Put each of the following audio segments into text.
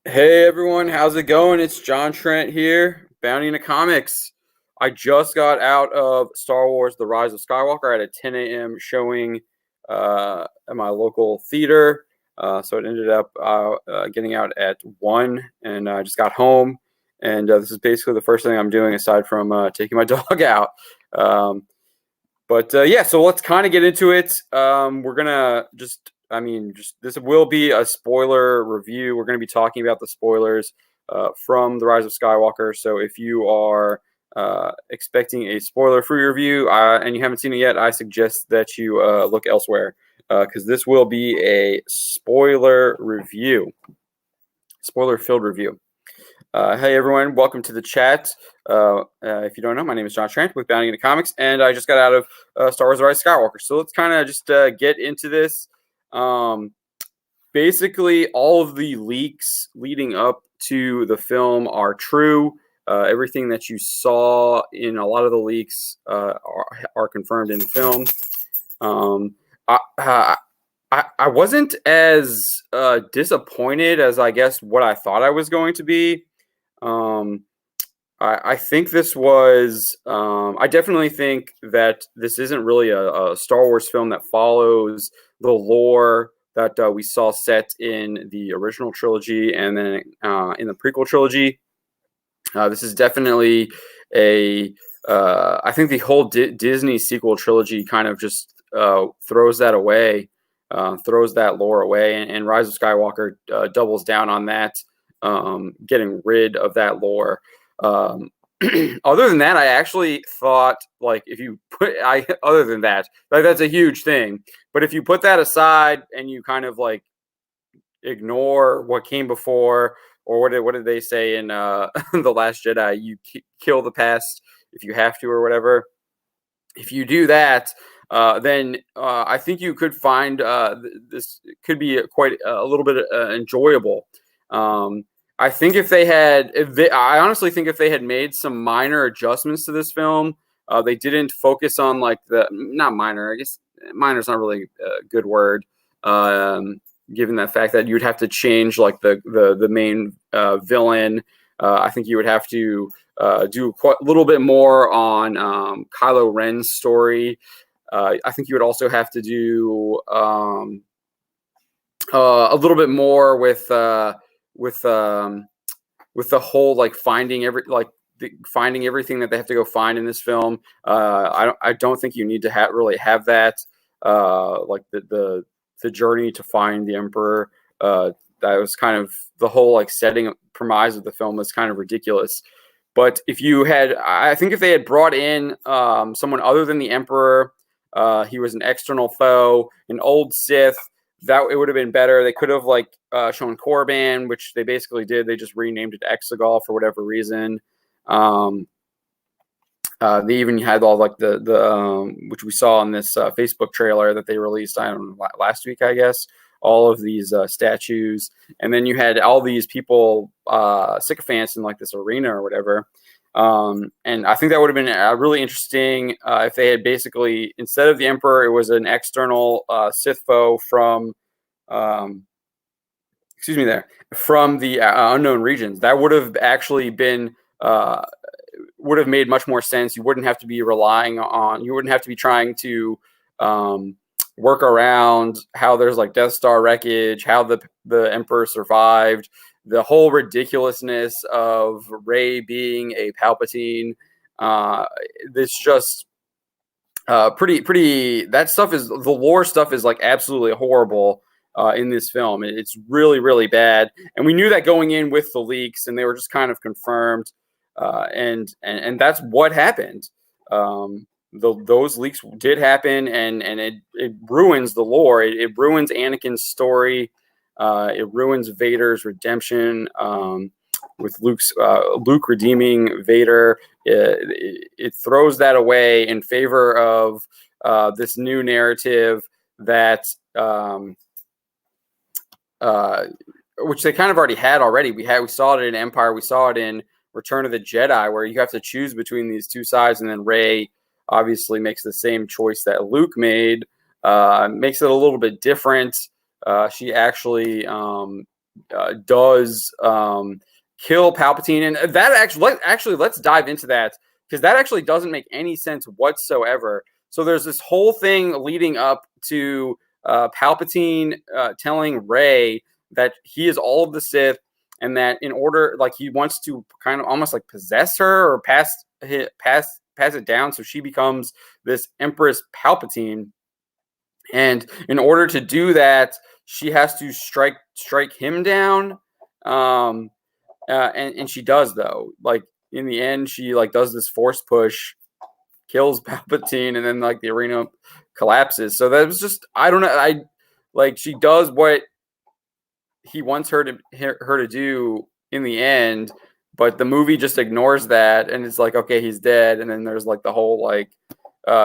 Hey everyone, how's it going? It's John Trent here, Bounty into Comics. I just got out of Star Wars: The Rise of Skywalker at a 10 a.m. showing at my local theater. So it ended up getting out at 1, and I just got home. And this is basically the first thing I'm doing aside from taking my dog out. Um, but yeah, so let's kind of get into it. We're gonna just this will be a spoiler review. We're gonna be talking about the spoilers from The Rise of Skywalker. So if you are expecting a spoiler-free review and you haven't seen it yet, I suggest that you look elsewhere because this will be a spoiler review, spoiler-filled review. Hey everyone, welcome to the chat. If you don't know, my name is John Trent with Bounding into Comics, and I just got out of Star Wars: The Rise of Skywalker. So let's kind of just get into this. Um, Basically, all of the leaks leading up to the film are true. Everything that you saw in a lot of the leaks are confirmed in the film. Um, I, I wasn't as disappointed as I guess what I thought I was going to be. Um, I think this was. I definitely think that this isn't really a Star Wars film that follows the lore that we saw set in the original trilogy and then in the prequel trilogy. This is definitely a. I think the whole Disney sequel trilogy kind of just throws that away, throws that lore away, and Rise of Skywalker doubles down on that, getting rid of that lore. Um, Other than that, I actually thought like if you put other than that, like that's a huge thing. But if you put that aside and you kind of like ignore what came before, or what did they say in the Last Jedi? You kill the past if you have to, or whatever. If you do that, then I think you could find this could be quite a little bit enjoyable. Um, I think I honestly think if they had made some minor adjustments to this film, they didn't focus on like the not minor. I guess minor is not really a good word, um, given the fact that you would have to change like the main villain. I think you would have to do quite a little bit more on Kylo Ren's story. I think you would also have to do a little bit more with with the whole like finding everything that they have to go find in this film. I don't think you need to really have that like the journey to find the Emperor. That was kind of the whole like setting premise of the film was kind of ridiculous. But if you had, I think if they had brought in someone other than the Emperor, he was an external foe, an old Sith, that it would have been better. They could have like shown Korriban, which they basically did. They just renamed it Exegol for whatever reason. Um, they even had all like the which we saw in this Facebook trailer that they released. I don't know, last week, I guess. All of these statues, and then you had all these people sycophants in like this arena or whatever. And I think that would have been really interesting if they had basically instead of the Emperor, it was an external Sith foe from um, excuse me there from the unknown regions. That would have actually been would have made much more sense. You wouldn't have to be relying on. You wouldn't have to be trying to work around how there's like Death Star wreckage, how the Emperor survived, the whole ridiculousness of Rey being a Palpatine. This just pretty. That stuff is the lore stuff is like absolutely horrible in this film. It's really bad, and we knew that going in with the leaks, and they were just kind of confirmed. And that's what happened. Those leaks did happen, and it ruins the lore. It ruins Anakin's story. It ruins Vader's redemption. With Luke redeeming Vader, it throws that away in favor of this new narrative that which they kind of already had already. We saw it in Empire. We saw it in Return of the Jedi, where you have to choose between these two sides, and then Rey obviously makes the same choice that Luke made. Makes it a little bit different. She actually does kill Palpatine, and that actually let's dive into that, because that actually doesn't make any sense whatsoever. So there's this whole thing leading up to Palpatine telling Rey that he is all of the Sith, and that in order, like, he wants to kind of almost like possess her or pass it down, so she becomes this Empress Palpatine. And in order to do that, she has to strike him down. And she does, though. Like, in the end, she like does this force push, kills Palpatine, and then like the arena collapses. So that was just, I don't know. She does what he wants her to do in the end, but the movie just ignores that, and it's like, okay, he's dead. And then there's like the whole like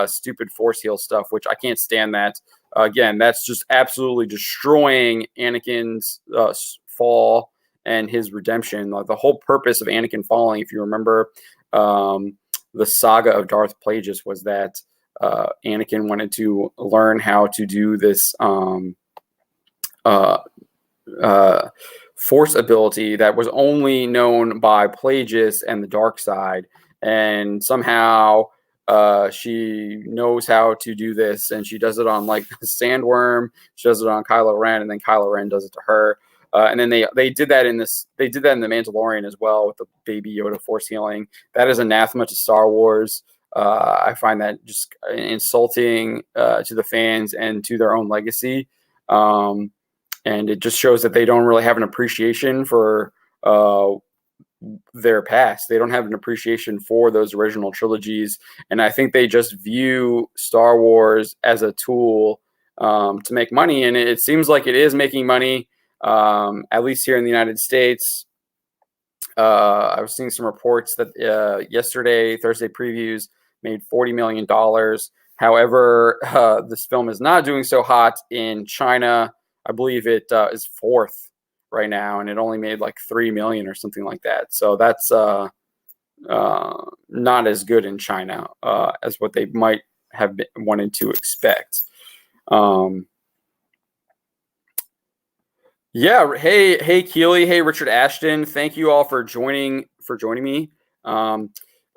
stupid force heal stuff, which I can't stand that. Again, that's just absolutely destroying Anakin's fall and his redemption. Like, the whole purpose of Anakin falling, if you remember, the saga of Darth Plagueis, was that Anakin wanted to learn how to do this force ability that was only known by Plagueis and the dark side, and somehow she knows how to do this, and she does it on like the sandworm. She does it on Kylo Ren, and then Kylo Ren does it to her. And then they did that in this. They did that in The Mandalorian as well, with the Baby Yoda force healing. That is anathema to Star Wars. I find that just insulting to the fans and to their own legacy. And it just shows that they don't really have an appreciation for their past. They don't have an appreciation for those original trilogies. And I think they just view Star Wars as a tool to make money. And it seems like it is making money. At least here in the United States. I was seeing some reports that yesterday, Thursday previews made $40 million. However, this film is not doing so hot in China. I believe it is fourth right now, and it only made like $3 million or something like that. So that's not as good in China as what they might have wanted to expect. Yeah. Hey, Keely. Hey, Richard Ashton. Thank you all for joining me.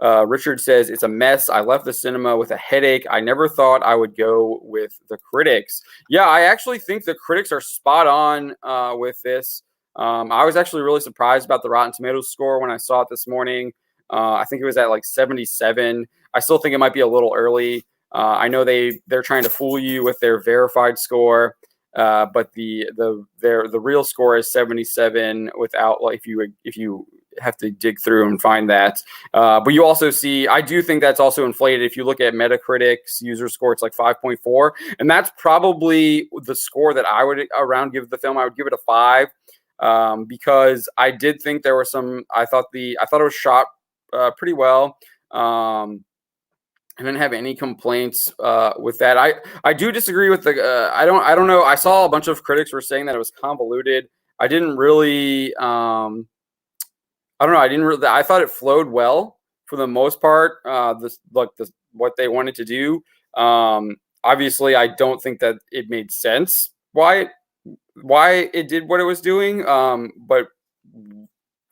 Richard says, it's a mess. I left the cinema with a headache. I never thought I would go with the critics. Yeah, I actually think the critics are spot on with this. I was actually really surprised about the Rotten Tomatoes score when I saw it this morning. I think it was at like 77. I still think it might be a little early. I know they're trying to fool you with their verified score. But the real score is 77 without, like, if you have to dig through and find that. But you also see, I do think that's also inflated. If you look at Metacritic's user score, it's like 5.4, and that's probably the score that I would give the film. I would give it a 5 because I did think there were some. I thought it was shot pretty well. I didn't have any complaints with that. I do disagree with the. I don't know. I saw a bunch of critics were saying that it was convoluted. I didn't really. I don't know. I didn't really. I thought it flowed well for the most part. What they wanted to do. Obviously, I don't think that it made sense why it did what it was doing. But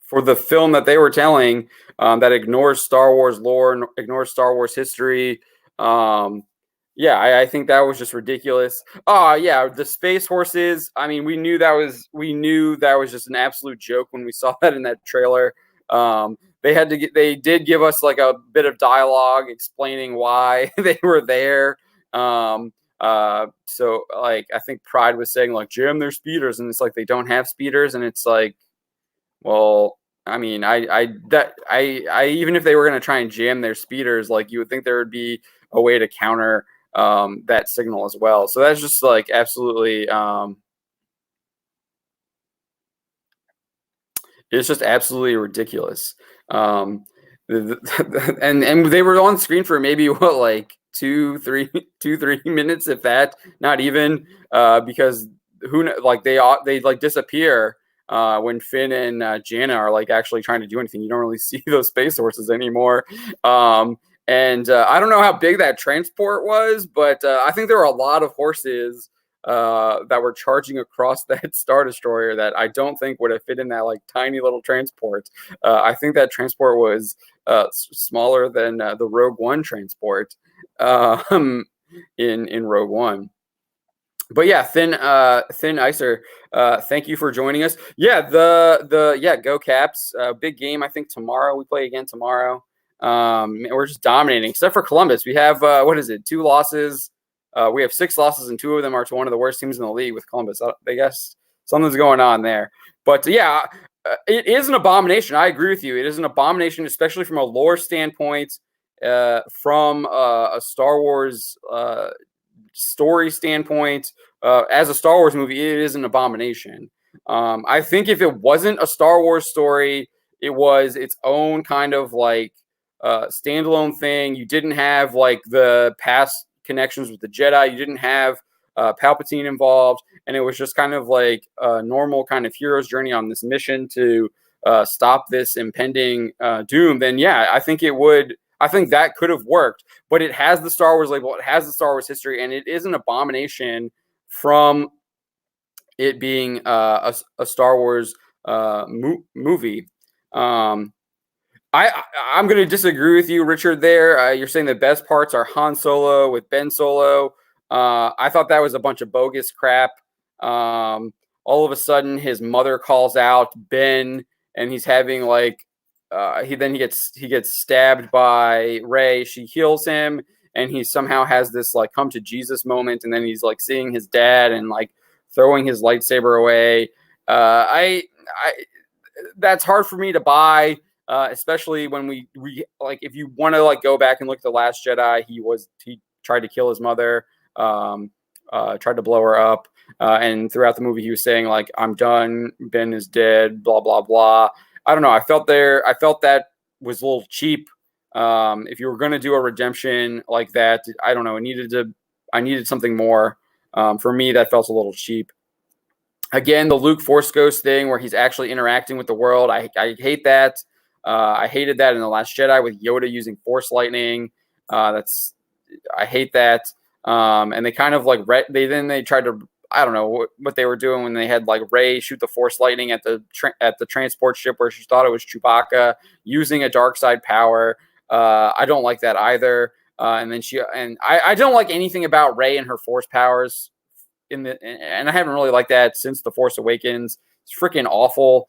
for the film that they were telling, that ignores Star Wars lore and ignores Star Wars history. I think that was just ridiculous. Yeah, the space horses. I mean, we knew that was just an absolute joke when we saw that in that trailer. They did give us like a bit of dialogue explaining why they were there. So like, I think Pride was saying like, jam their speeders, and it's like they don't have speeders, and it's like, well, I mean, I even if they were going to try and jam their speeders, like, you would think there would be a way to counter that signal as well. So that's just like absolutely, it's just absolutely ridiculous. And they were on screen for maybe like 2-3 minutes, if that, not even, because they like disappear. When Finn and Jana are like actually trying to do anything. You don't really see those space horses anymore. And I don't know how big that transport was, but I think there were a lot of horses that were charging across that Star Destroyer that I don't think would have fit in that like tiny little transport. I think that transport was smaller than the Rogue One transport in Rogue One. But yeah, Thin Icer, thank you for joining us. Yeah, Go Caps, big game. I think tomorrow we play again tomorrow. We're just dominating, except for Columbus. We have 2 losses. We have 6 losses, and 2 of them are to one of the worst teams in the league with Columbus. I guess something's going on there. But yeah, it is an abomination. I agree with you. It is an abomination, especially from a lore standpoint, from a Star Wars story standpoint. As a Star Wars movie, it is an abomination. I think if it wasn't a Star Wars story, it was its own kind of like standalone thing. You didn't have like the past connections with the Jedi. You didn't have Palpatine involved, and it was just kind of like a normal kind of hero's journey on this mission to stop this impending doom. Then yeah, I think that could have worked. But it has the Star Wars label. It has the Star Wars history, and it is an abomination from it being a Star Wars movie. I'm going to disagree with you, Richard, there. You're saying the best parts are Han Solo with Ben Solo. I thought that was a bunch of bogus crap. All of a sudden, his mother calls out Ben, and he's having like he gets stabbed by Rey. She heals him, and he somehow has this like come to Jesus moment, and then he's like seeing his dad and like throwing his lightsaber away. That's hard for me to buy, especially when we like if you want to like go back and look at The Last Jedi, he tried to kill his mother, tried to blow her up, and throughout the movie he was saying like, "I'm done, Ben is dead," blah blah blah. I don't know. I felt that was a little cheap. If you were going to do a redemption like that, I don't know. I needed something more. For me, that felt a little cheap. Again, the Luke Force Ghost thing where he's actually interacting with the world. I hate that. I hated that in The Last Jedi with Yoda using Force lightning. I hate that. And they kind of like they tried to. I don't know what they were doing when they had like Rey shoot the Force lightning at the transport ship where she thought it was Chewbacca using a dark side power. I don't like that either. And I don't like anything about Rey and her Force powers and I haven't really liked that since The Force Awakens. It's freaking awful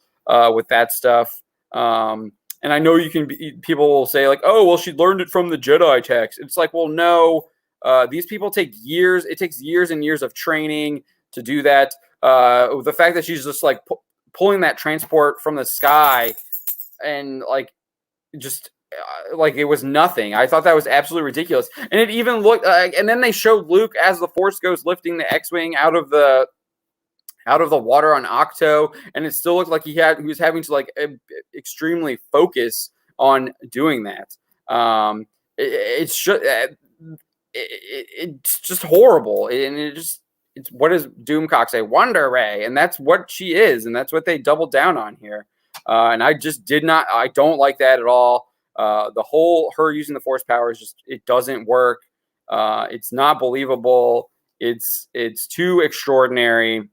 with that stuff. And I know people will say like, oh, well, she learned it from the Jedi text. It's like, well, no. These people take years. It takes years and years of training to do that. The fact that she's just like pulling that transport from the sky and like just like it was nothing. I thought that was absolutely ridiculous. And it even looked. And then they showed Luke as the Force Ghost lifting the X-wing out of the water on Octo, and it still looked like he was having to like extremely focus on doing that. It's just horrible, and it's what does Doomcock say? Wonder Ray, and that's what she is, and that's what they doubled down on here. And I don't like that at all. The whole her using the Force power is it doesn't work. It's not believable. It's too extraordinary.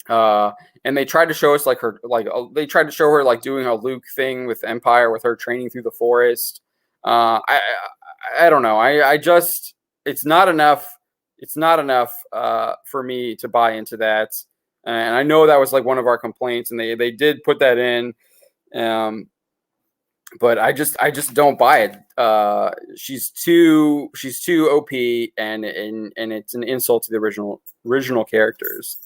And they tried to show us they tried to show her like doing a Luke thing with Empire with her training through the forest. I don't know. It's not enough. It's not enough for me to buy into that. And I know that was like one of our complaints, and they did put that in. But I just don't buy it. She's too OP, and it's an insult to the original characters.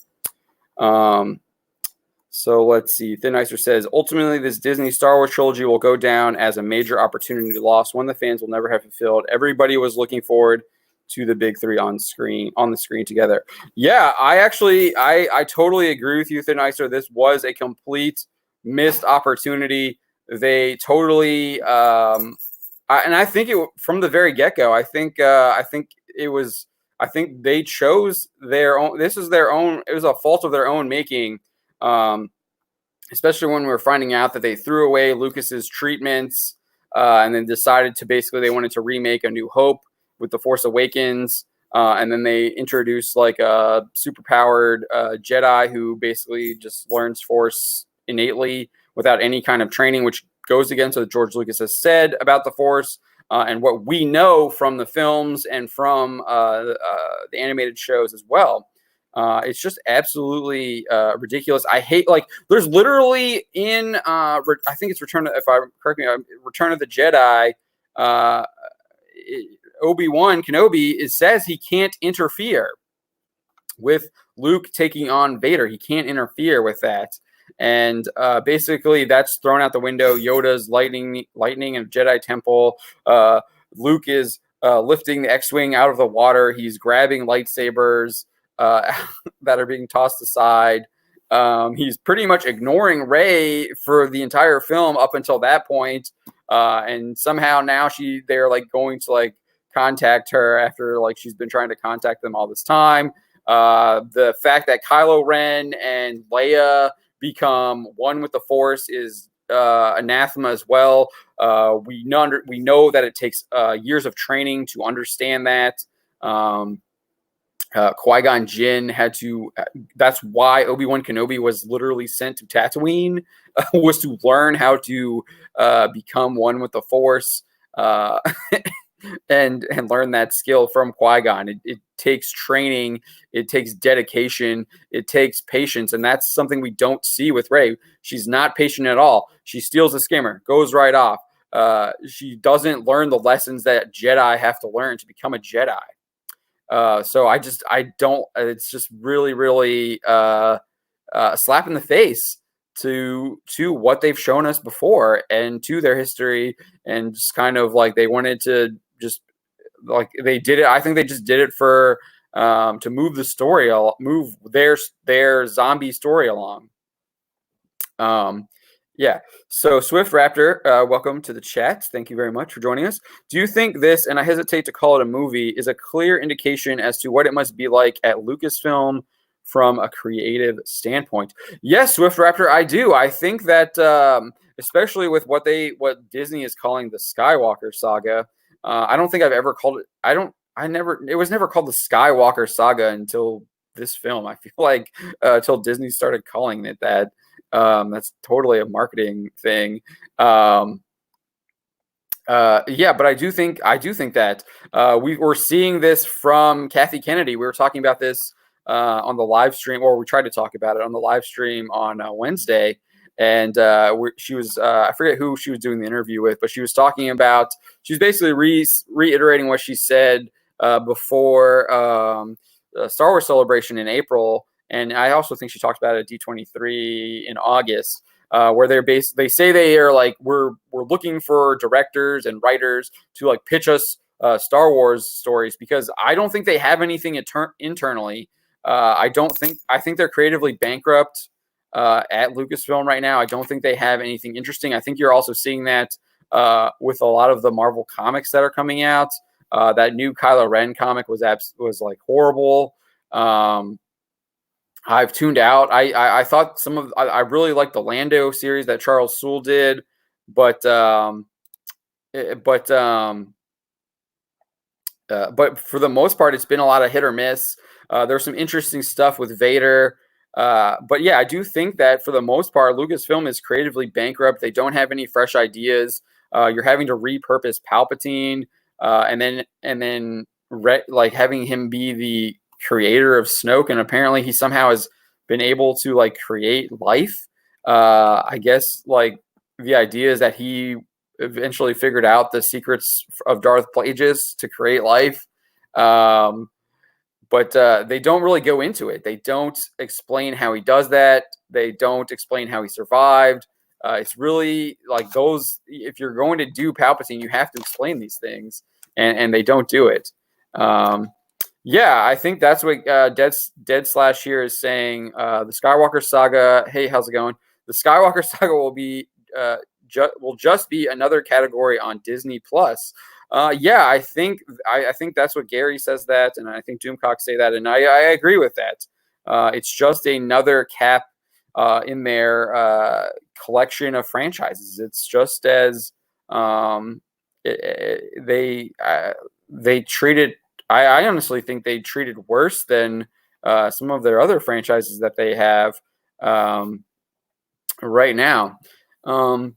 So let's see. Thin Icer says, ultimately, this Disney Star Wars trilogy will go down as a major opportunity lost, one the fans will never have fulfilled. Everybody was looking forward to the big three on the screen together. Yeah, I totally agree with you, Thin Icer. This was a complete missed opportunity. They totally, and I think it from the very get-go. I think they chose their own. This is their own. It was a fault of their own making, especially when we were finding out that they threw away Lucas's treatments and then decided to basically they wanted to remake A New Hope with The Force Awakens. And then they introduce like a superpowered Jedi who basically just learns Force innately without any kind of training, which goes against what George Lucas has said about the Force and what we know from the films and from the animated shows as well. It's just absolutely ridiculous. I hate there's literally in I think it's Return of, if I correct me, Return of the Jedi. Obi-Wan Kenobi says he can't interfere with Luke taking on Vader. He can't interfere with that. And basically that's thrown out the window. Yoda's lightning in a Jedi temple. Luke is lifting the X-Wing out of the water. He's grabbing lightsabers that are being tossed aside. He's pretty much ignoring Rey for the entire film up until that point. And somehow now they're like going to like contact her after like she's been trying to contact them all this time. The fact that Kylo Ren and Leia become one with the Force is anathema as well. We know that it takes years of training to understand that. Qui-Gon Jinn had to. That's why Obi-Wan Kenobi was literally sent to Tatooine, was to learn how to become one with the Force. And learn that skill from Qui-Gon. It takes training, it takes dedication, it takes patience, and that's something we don't see with Rey. She's not patient at all. She steals a skimmer, goes right off. She doesn't learn the lessons that Jedi have to learn to become a Jedi. So I don't. It's just really, really a slap in the face to what they've shown us before and to their history, and just kind of like they wanted to just like they did it. I think they just did it for to move the story, move their zombie story along. Yeah. So Swift Raptor, welcome to the chat. Thank you very much for joining us. Do you think this, and I hesitate to call it a movie, is a clear indication as to what it must be like at Lucasfilm from a creative standpoint? Yes, Swift Raptor, I do. I think that especially with what Disney is calling the Skywalker saga, I don't think I've ever called it. It was never called the Skywalker saga until this film. I feel like until Disney started calling it that. That's totally a marketing thing. Yeah, but I do think that we were seeing this from Kathy Kennedy. We were talking about this on the live stream, or we tried to talk about it on the live stream on Wednesday. And she was, I forget who she was doing the interview with, but she was talking about, she was basically reiterating what she said before Star Wars Celebration in April. And I also think she talked about it at D23 in August, where they say they are like, we're looking for directors and writers to like pitch us Star Wars stories, because I don't think they have anything internally. I think they're creatively bankrupt at Lucasfilm right now. I don't think they have anything interesting. I think you're also seeing that with a lot of the Marvel comics that are coming out. That new Kylo Ren comic was like horrible. I've tuned out. I thought I really liked the Lando series that Charles Soule did, but for the most part, it's been a lot of hit or miss. There's some interesting stuff with Vader, but yeah, I do think that for the most part, Lucasfilm is creatively bankrupt. They don't have any fresh ideas. You're having to repurpose Palpatine, and then having him be the creator of Snoke, and apparently he somehow has been able to like create life. I guess like the idea is that he eventually figured out the secrets of Darth Plagueis to create life, but they don't really go into it. They don't explain how he does that. They don't explain how he survived. It's really like those. If you're going to do Palpatine, you have to explain these things, and they don't do it. Yeah, I think that's what Dead Slash here is saying. The Skywalker saga. Hey, how's it going? The Skywalker saga will just be another category on Disney Plus. Yeah, I think that's what Gary says that, and I think Doomcock say that, and I agree with that. It's just another cap in their collection of franchises. It's just as they treat it. I honestly think they treated worse than some of their other franchises that they have right now. Um,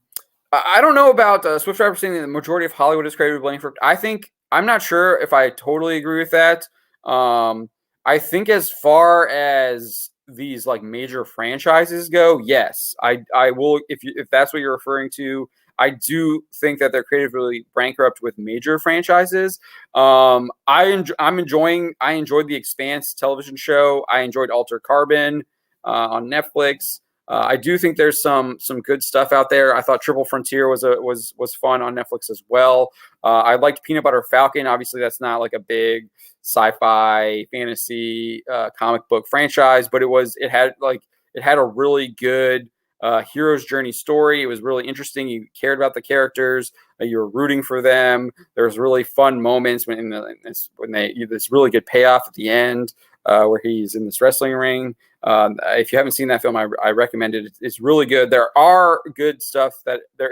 I don't know about Swift Driver saying that the majority of Hollywood is created with blame for. I think I'm not sure if I totally agree with that. I think as far as these like major franchises go, yes, I will. If that's what you're referring to, I do think that they're creatively bankrupt with major franchises. I'm enjoying. I enjoyed the Expanse television show. I enjoyed Altered Carbon on Netflix. I do think there's some good stuff out there. I thought Triple Frontier was fun on Netflix as well. I liked Peanut Butter Falcon. Obviously, that's not like a big sci-fi fantasy comic book franchise, but it had a really good hero's journey story. It was really interesting. You cared about the characters. You were rooting for them. There was really fun moments when this really good payoff at the end where he's in this wrestling ring. If you haven't seen that film, I recommend it. It's really good. There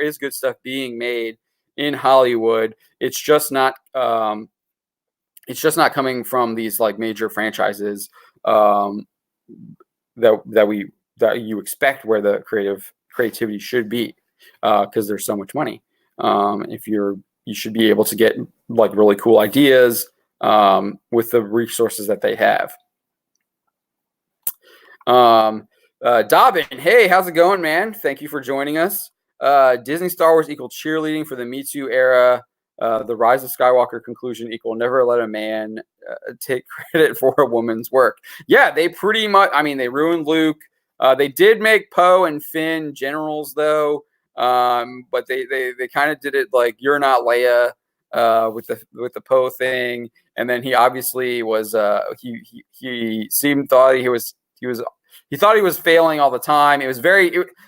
is good stuff being made in Hollywood. It's just not coming from these like major franchises that you expect where the creativity should be because there's so much money. You should be able to get like really cool ideas with the resources that they have. Dobbin, hey, how's it going, man? Thank you for joining us. Disney Star Wars equal cheerleading for the Me Too era. The Rise of Skywalker conclusion equal never let a man take credit for a woman's work. Yeah, they pretty much, they ruined Luke. They did make Poe and Finn generals though. But they kind of did it like you're not Leia with the Poe thing. And then he obviously was he thought he was failing all the time.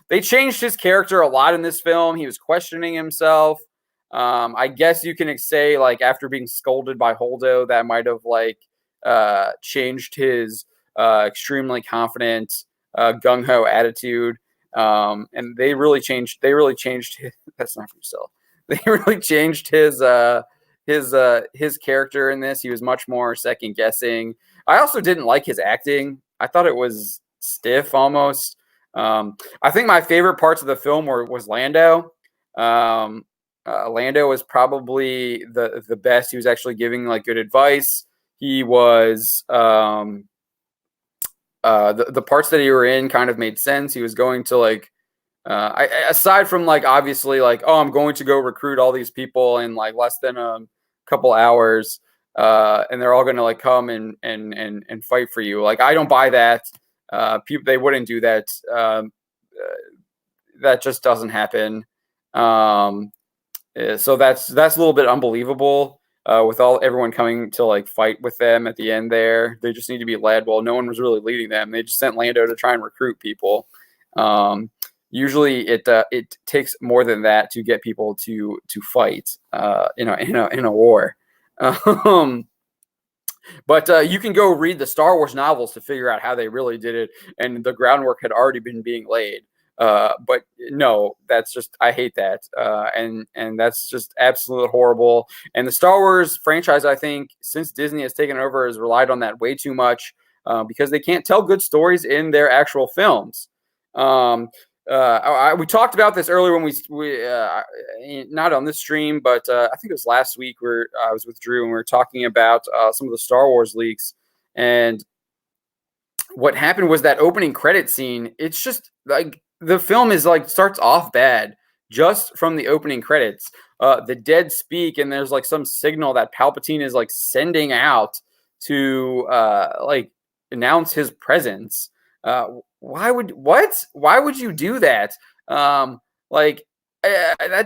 They changed his character a lot in this film. He was questioning himself. I guess you can say like after being scolded by Holdo, that might have like changed his extremely confident gung-ho attitude. And they really changed his, that's not for yourself. They really changed his character in this. He was much more second guessing. I also didn't like his acting. I thought it was stiff almost. I think my favorite parts of the film was Lando. Lando was probably the best. He was actually giving like good advice. He was the parts that he were in kind of made sense. He was going to like aside from like obviously like, oh, I'm going to go recruit all these people in like less than a couple hours, and they're all going to like come and fight for you. Like I don't buy that. People, they wouldn't do that. That just doesn't happen. So that's a little bit unbelievable. With everyone coming to like fight with them at the end there, they just need to be led. Well, no one was really leading them. They just sent Lando to try and recruit people. Usually, it takes more than that to get people to fight. In a war. But you can go read the Star Wars novels to figure out how they really did it, and the groundwork had already been being laid. But no, that's just, I hate that. And that's just absolute horrible. And the Star Wars franchise, I think, since Disney has taken over, has relied on that way too much because they can't tell good stories in their actual films. We talked about this earlier when we not on this stream, but I think it was last week where I was with Drew and we were talking about some of the Star Wars leaks. And what happened was that opening credit scene, it's just like the film is like starts off bad just from the opening credits. The dead speak, and there's like some signal that Palpatine is like sending out to like announce his presence. Why would you do that? That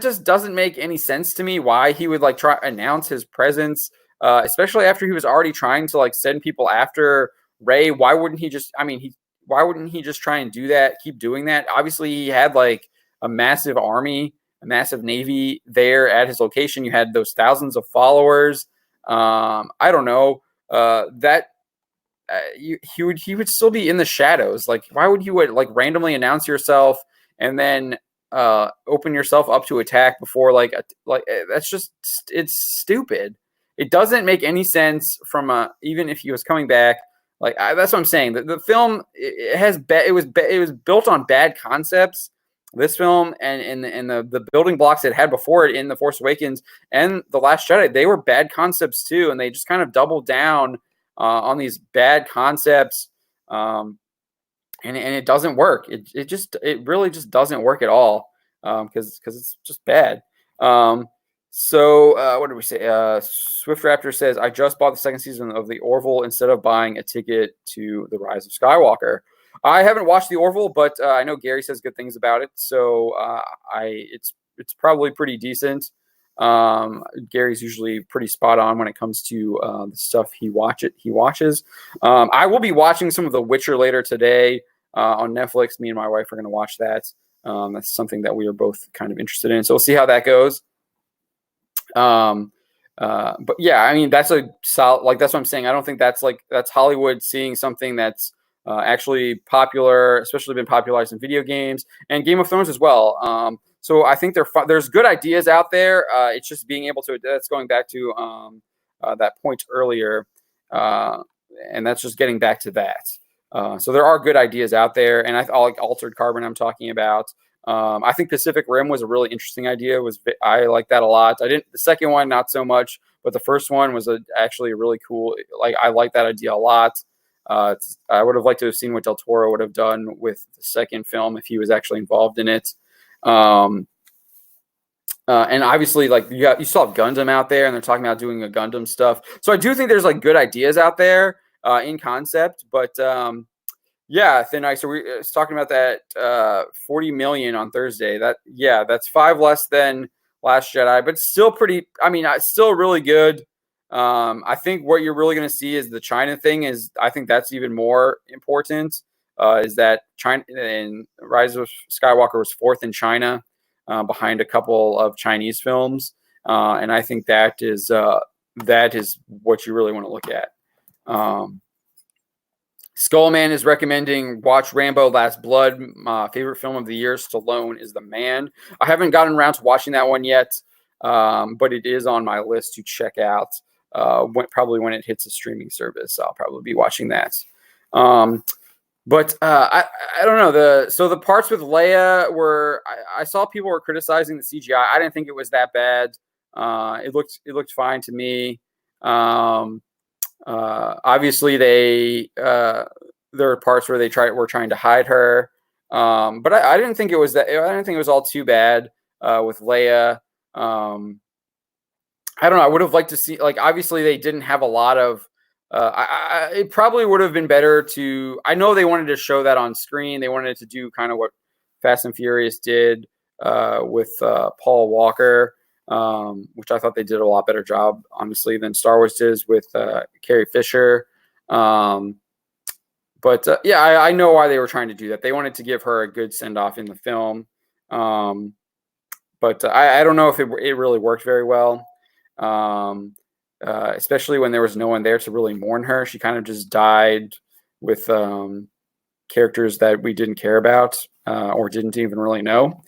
just doesn't make any sense to me. Why he would like try announce his presence, especially after he was already trying to like send people after Rey. Why wouldn't he just? Why wouldn't he just try and do that? Keep doing that. Obviously, he had like a massive army, a massive navy there at his location. You had those thousands of followers. I don't know he would still be in the shadows. Like, why would you like randomly announce yourself and then open yourself up to attack before like that's just, it's stupid. it doesn't make any sense from even if he was coming back. Like that's what I'm saying. The film it was built on bad concepts. This film and the building blocks it had before it in The Force Awakens and The Last Jedi, they were bad concepts too, and they just kind of doubled down on these bad concepts, and it doesn't work. It really just doesn't work at all, because it's just bad. So what did we say? Swift Raptor says, I just bought the second season of The Orville instead of buying a ticket to The Rise of Skywalker. I haven't watched The Orville, but I know Gary says good things about it, so it's probably pretty decent. Gary's usually pretty spot on when it comes to the stuff he watches. I will be watching some of The Witcher later today on Netflix. Me and my wife are going to watch that. That's something that we are both kind of interested in, so we'll see how that goes. But yeah, I mean, that's a solid, like, that's what I'm saying. I don't think that's Hollywood seeing something that's actually popular, especially been popularized in video games and Game of Thrones as well. So I think there's good ideas out there. It's just being able to, that's going back to that point earlier. And that's just getting back to that. So there are good ideas out there, and I like Altered Carbon I'm talking about. I think Pacific Rim was a really interesting idea. I like that a lot. The second one, not so much, but the first one was actually really cool. Like, I like that idea a lot. I would have liked to have seen what Del Toro would have done with the second film if he was actually involved in it. And obviously, like, you still have Gundam out there, and they're talking about doing a Gundam stuff. So I do think there's like good ideas out there in concept, but yeah, Thin Ice. So we was talking about that 40 million on Thursday. That's 5 less than Last Jedi, but still pretty. I mean, still really good. I think what you're really going to see is the China thing. I think that's even more important. Is that China and Rise of Skywalker was 4th in China, behind a couple of Chinese films, and I think that is what you really want to look at. Skullman is recommending watch Rambo Last Blood. My favorite film of the year. Stallone is the man. I haven't gotten around to watching that one yet, but it is on my list to check out. Probably when it hits a streaming service, I'll probably be watching that. But I don't know. The parts with Leia were, I saw people were criticizing the CGI. I didn't think it was that bad. It looked fine to me. Obviously there are parts where were trying to hide her, but I didn't think it was that. I didn't think it was all too bad with Leia. I don't know. I would have liked to see, like, obviously they didn't have a lot of. It probably would have been better to. I know they wanted to show that on screen. They wanted to do kind of what Fast and Furious did with Paul Walker. Which I thought they did a lot better job, honestly, than Star Wars did with Carrie Fisher. But I know why they were trying to do that. They wanted to give her a good send-off in the film. But I don't know if it really worked very well, especially when there was no one there to really mourn her. She kind of just died with characters that we didn't care about or didn't even really know.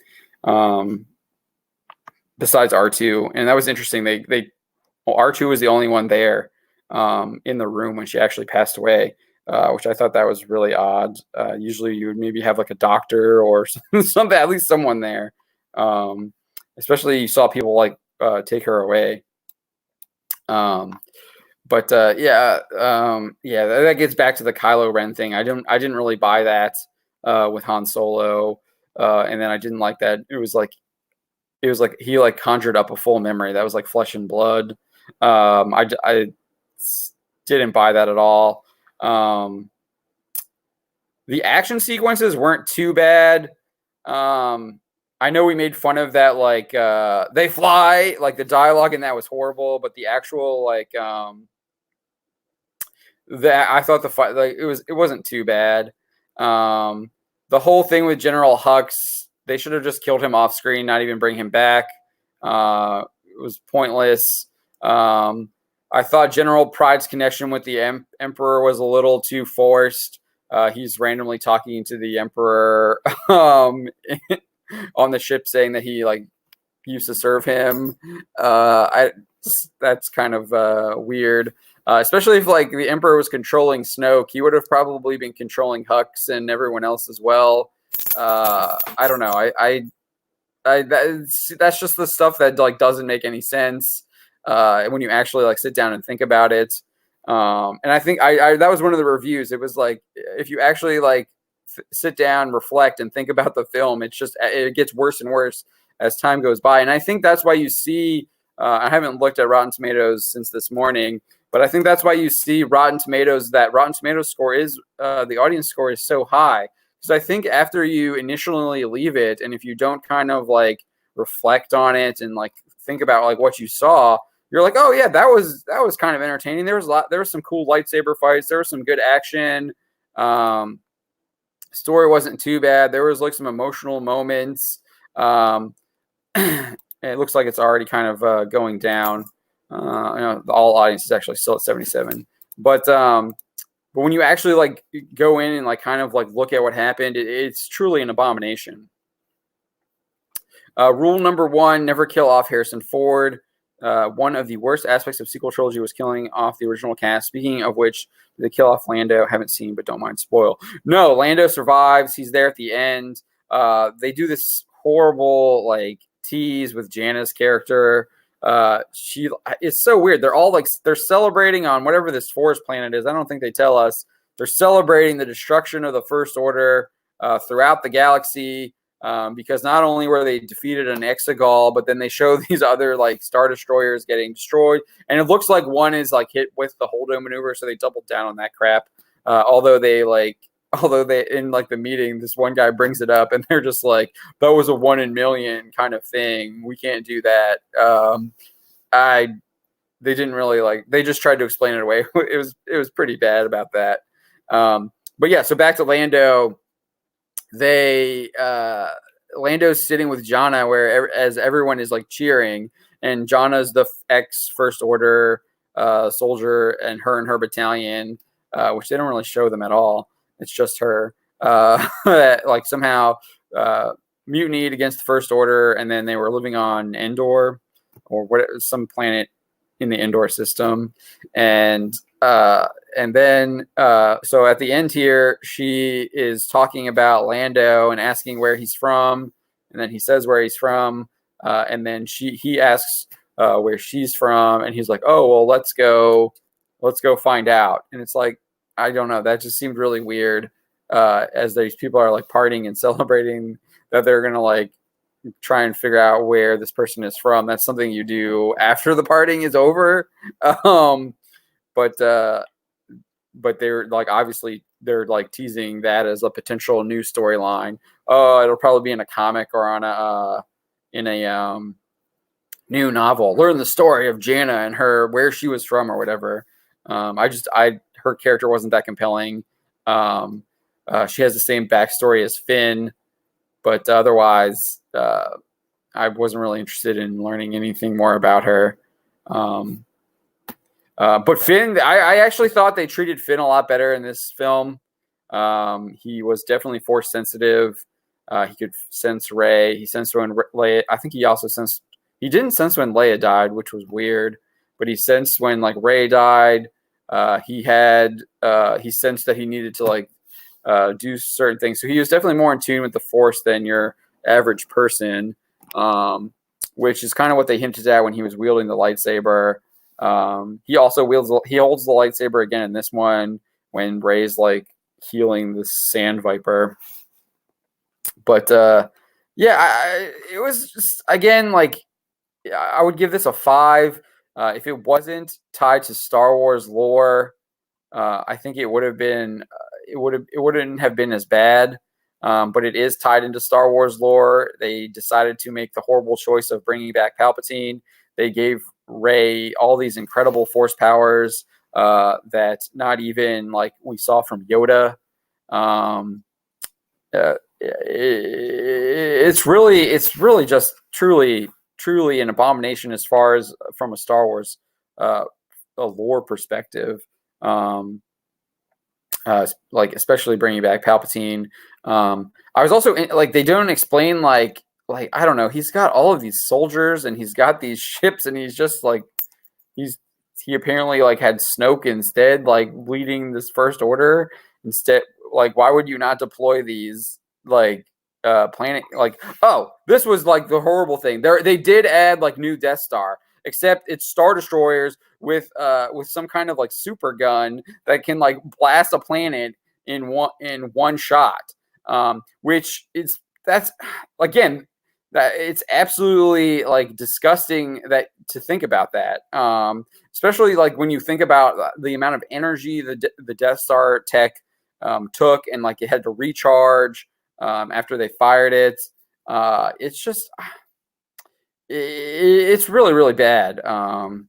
Besides R2, and that was interesting. R2 was the only one there in the room when she actually passed away, which I thought that was really odd. Usually you would maybe have like a doctor or something, at least someone there. Especially you saw people like take her away. That gets back to the Kylo Ren thing. I didn't really buy that with Han Solo, and then I didn't like that. It was like he like conjured up a full memory that was like flesh and blood. I didn't buy that at all. The action sequences weren't too bad. I know we made fun of that, like they fly, like the dialogue in that was horrible, but the actual that I thought the fight, like, it wasn't too bad. The whole thing with General Hux, they should have just killed him off screen, not even bring him back. It was pointless. I thought General Pride's connection with the Emperor was a little too forced. He's randomly talking to the Emperor on the ship, saying that he like used to serve him. that's kind of weird. Especially if like the Emperor was controlling Snoke, he would have probably been controlling Hux and everyone else as well. I don't know. That's just the stuff that like doesn't make any sense when you actually like sit down and think about it. And I think I that was one of the reviews. It was like if you actually like sit down, reflect, and think about the film, it gets worse and worse as time goes by. And I think that's why you see. I haven't looked at Rotten Tomatoes since this morning, but I think that's why you see Rotten Tomatoes. That Rotten Tomatoes score is the audience score is so high. Because I think after you initially leave it, and if you don't kind of like reflect on it and like think about like what you saw, you're like, oh yeah, that was kind of entertaining. There was some cool lightsaber fights. There was some good action. Story wasn't too bad. There was like some emotional moments. It looks like it's already kind of going down. The all audience is actually still at 77, but when you actually like go in and like kind of like look at what happened, it's truly an abomination. Rule number 1: never kill off Harrison Ford. One of the worst aspects of sequel trilogy was killing off the original cast. Speaking of which, they kill off Lando. Haven't seen, but don't mind spoil. No, Lando survives. He's there at the end. They do this horrible like tease with Jana's character. It's so weird. They're celebrating on whatever this forest planet is. I don't think they tell us. They're celebrating the destruction of the First Order throughout the galaxy because not only were they defeated in Exegol, but then they show these other like Star Destroyers getting destroyed, and it looks like one is like hit with the Holdo maneuver, so they doubled down on that crap. Although they in like the meeting, this one guy brings it up and they're just like, that was a 1 in a million kind of thing. We can't do that. They didn't really like, they just tried to explain it away. It was pretty bad about that. But yeah, so back to Lando, Lando's sitting with Jana as everyone is like cheering, and Jana's the ex First Order soldier, and her battalion, which they don't really show them at all. It's just her, like somehow mutinied against the First Order, and then they were living on Endor, or some planet in the Endor system, and then so at the end here, she is talking about Lando and asking where he's from, and then he says where he's from, and then he asks where she's from, and he's like, oh well, let's go find out, and it's like, I don't know. That just seemed really weird as these people are like partying and celebrating that they're going to like try and figure out where this person is from. That's something you do after the partying is over. But they're like, obviously they're like teasing that as a potential new storyline. Oh, it'll probably be in a comic or in a new novel. Learn the story of Jana and where she was from or whatever. Her character wasn't that compelling. She has the same backstory as Finn, but otherwise, I wasn't really interested in learning anything more about her. But Finn, I actually thought they treated Finn a lot better in this film. He was definitely force sensitive. He could sense Rey. He sensed when Leia. I think he also sensed. He didn't sense when Leia died, which was weird. But he sensed when like Rey died. He sensed that he needed to like do certain things. So he was definitely more in tune with the Force than your average person, which is kind of what they hinted at when he was wielding the lightsaber. He also holds the lightsaber again in this one when Rey's like healing the Sand Viper. But it was just, again, like, I would give this a 5. If it wasn't tied to Star Wars lore, I think it would have been it wouldn't have been as bad. But it is tied into Star Wars lore. They decided to make the horrible choice of bringing back Palpatine. They gave Rey all these incredible Force powers that not even like we saw from Yoda. It's really just truly an abomination as far as from a Star Wars a lore perspective. Like especially bringing back Palpatine. I was also like, they don't explain like I don't know. He's got all of these soldiers and he's got these ships and he's just like he apparently like had Snoke instead, like leading this First Order instead. Like, why would you not deploy these like planet? Like, oh, this was like the horrible thing. They did add like new Death Star, except it's Star Destroyers with some kind of like super gun that can like blast a planet in one shot. Which is that's again that it's absolutely like disgusting that to think about that. Especially like when you think about the amount of energy the Death Star tech took, and like it had to recharge after they fired it. It's just it's really really bad. And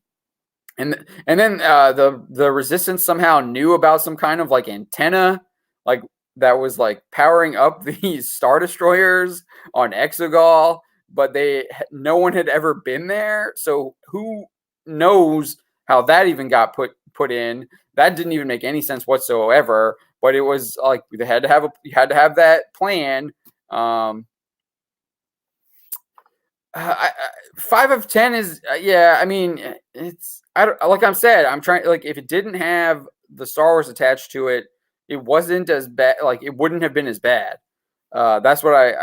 then the Resistance somehow knew about some kind of like antenna, like that was like powering up these Star Destroyers on Exegol, but no one had ever been there, so who knows how that even got put in. That didn't even make any sense whatsoever. But it was like you had to have that plan. 5 of 10 is yeah. I mean, it's like I'm said. I'm trying like if it didn't have the Star Wars attached to it, it wasn't as bad. Like it wouldn't have been as bad. That's why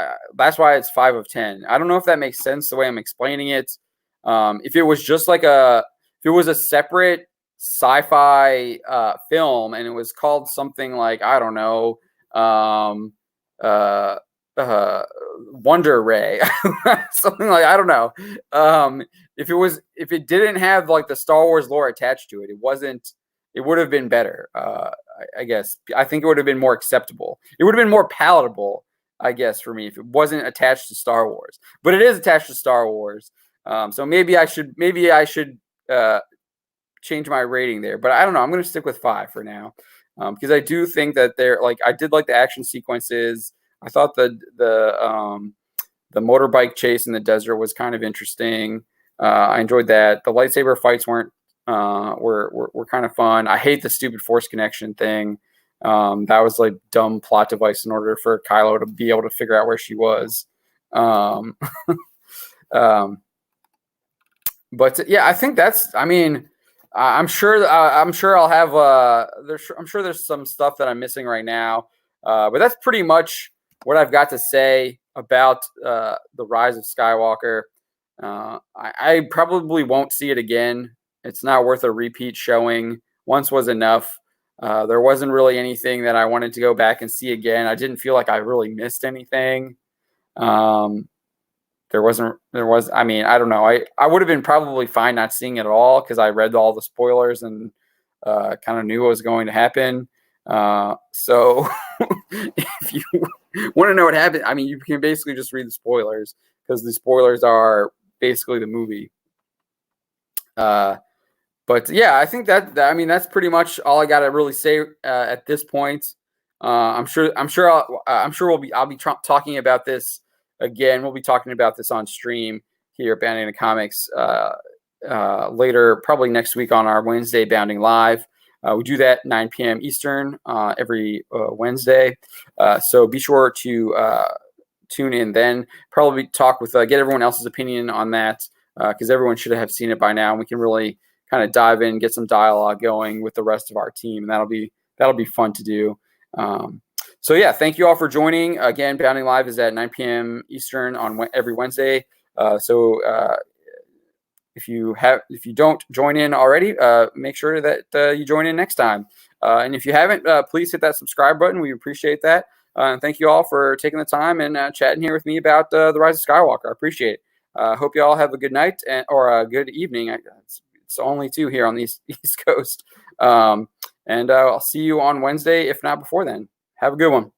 it's 5 of 10. I don't know if that makes sense the way I'm explaining it. If it was just like if it was a separate sci-fi film and it was called something like I don't know, Wonder Ray, something like I don't know. If it didn't have like the Star Wars lore attached to it, it would have been better. I guess I think it would have been more acceptable. It would have been more palatable, I guess, for me if it wasn't attached to Star Wars. But it is attached to Star Wars, so maybe I should change my rating there. But I don't know. I'm going to stick with 5 for now because I do think that I did like the action sequences. I thought the motorbike chase in the desert was kind of interesting. I enjoyed that. The lightsaber fights were kind of fun. I hate the stupid Force connection thing. That was like dumb plot device in order for Kylo to be able to figure out where she was. But yeah, I think that's. I mean, I'm sure I'll have. I'm sure there's some stuff that I'm missing right now. But that's pretty much what I've got to say about the Rise of Skywalker. I probably won't see it again. It's not worth a repeat showing. Once was enough. There wasn't really anything that I wanted to go back and see again. I didn't feel like I really missed anything. I mean, I don't know. I would have been probably fine not seeing it at all because I read all the spoilers and kind of knew what was going to happen. So if you want to know what happened, I mean, you can basically just read the spoilers because the spoilers are basically the movie. But yeah, I think I mean, that's pretty much all I got to really say at this point. I'm sure I'll be talking about this again. We'll be talking about this on stream here at Bounding the Comics later, probably next week on our Wednesday Bounding Live. We do that 9 p.m. Eastern every Wednesday. So be sure to tune in then. Probably talk with get everyone else's opinion on that because everyone should have seen it by now. And we can really kind of dive in, get some dialogue going with the rest of our team, and that'll be fun to do. So yeah, thank you all for joining. Again, Bounding Live is at 9 p.m. Eastern on every Wednesday. If you don't join in already, make sure that you join in next time. And if you haven't, please hit that subscribe button. We appreciate that. And thank you all for taking the time and chatting here with me about the Rise of Skywalker. I appreciate it. Hope you all have a good night or a good evening. It's only 2 here on the East Coast. And I'll see you on Wednesday, if not before then. Have a good one.